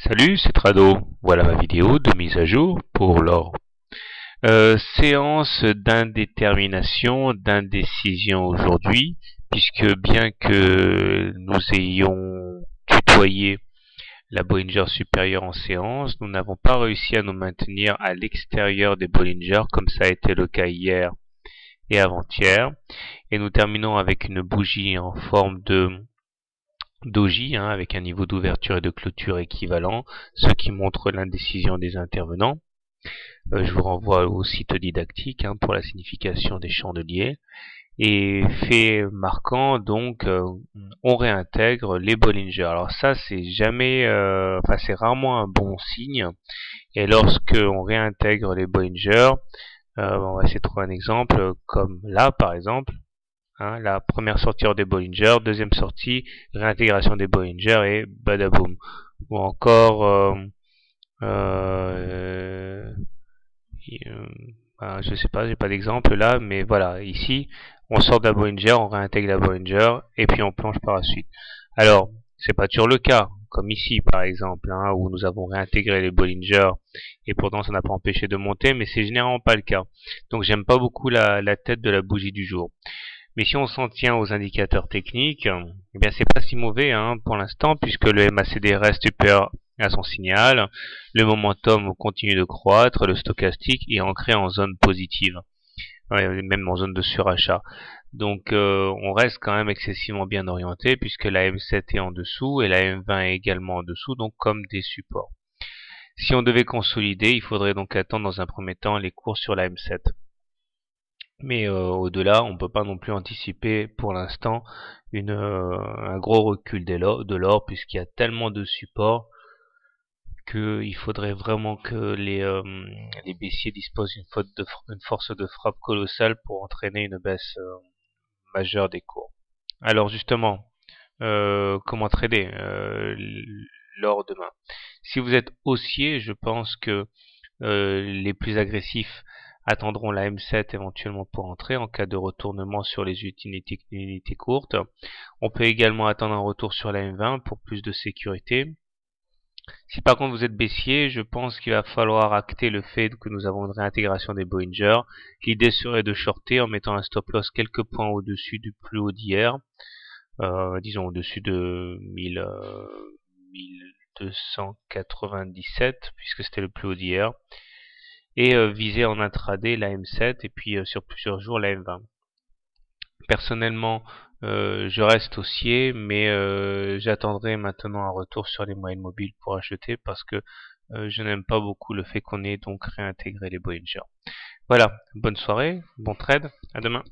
Salut, c'est Trado. Voilà ma vidéo de mise à jour pour l'or. Séance d'indétermination, d'indécision aujourd'hui, puisque bien que nous ayons tutoyé la Bollinger supérieure en séance, nous n'avons pas réussi à nous maintenir à l'extérieur des Bollinger, comme ça a été le cas hier et avant-hier. Et nous terminons avec une bougie en forme de doji, avec un niveau d'ouverture et de clôture équivalent, ce qui montre l'indécision des intervenants. Je vous renvoie au site didactique pour la signification des chandeliers. Et fait marquant, donc, on réintègre les Bollinger. Alors ça, c'est jamais, c'est rarement un bon signe. Et lorsque on réintègre les Bollinger, on va essayer de trouver un exemple, comme là, par exemple. La première sortie hors des Bollinger, deuxième sortie, réintégration des Bollinger et badaboum. Ou encore, euh, je sais pas, j'ai pas d'exemple là, mais voilà, ici, on sort de la Bollinger, on réintègre la Bollinger et puis on plonge par la suite. Alors, c'est pas toujours le cas, comme ici par exemple, où nous avons réintégré les Bollinger et pourtant ça n'a pas empêché de monter, mais c'est généralement pas le cas. Donc j'aime pas beaucoup la tête de la bougie du jour. Mais si on s'en tient aux indicateurs techniques, eh bien c'est pas si mauvais pour l'instant puisque le MACD reste supérieur à son signal, le momentum continue de croître, le stochastique est ancré en zone positive, même en zone de surachat. Donc on reste quand même excessivement bien orienté puisque la M7 est en dessous et la M20 est également en dessous, donc comme des supports. Si on devait consolider, il faudrait donc attendre dans un premier temps les cours sur la M7. Mais au-delà, on ne peut pas non plus anticiper pour l'instant un gros recul de l'or puisqu'il y a tellement de supports qu'il faudrait vraiment que les baissiers disposent d'une force de frappe colossale pour entraîner une baisse majeure des cours. Alors justement, comment trader l'or demain? Si vous êtes haussier, je pense que les plus agressifs attendront la M7 éventuellement pour entrer en cas de retournement sur les unités courtes. On peut également attendre un retour sur la M20 pour plus de sécurité. Si par contre vous êtes baissier, je pense qu'il va falloir acter le fait que nous avons une réintégration des Bollinger. L'idée serait de shorter en mettant un stop loss quelques points au-dessus du plus haut d'hier, disons au-dessus de 1297 puisque c'était le plus haut d'hier, et viser en intraday la M7 et puis sur plusieurs jours la M20. Personnellement, je reste haussier, mais j'attendrai maintenant un retour sur les moyennes mobiles pour acheter parce que je n'aime pas beaucoup le fait qu'on ait donc réintégré les Bollinger. Voilà, bonne soirée, bon trade, à demain.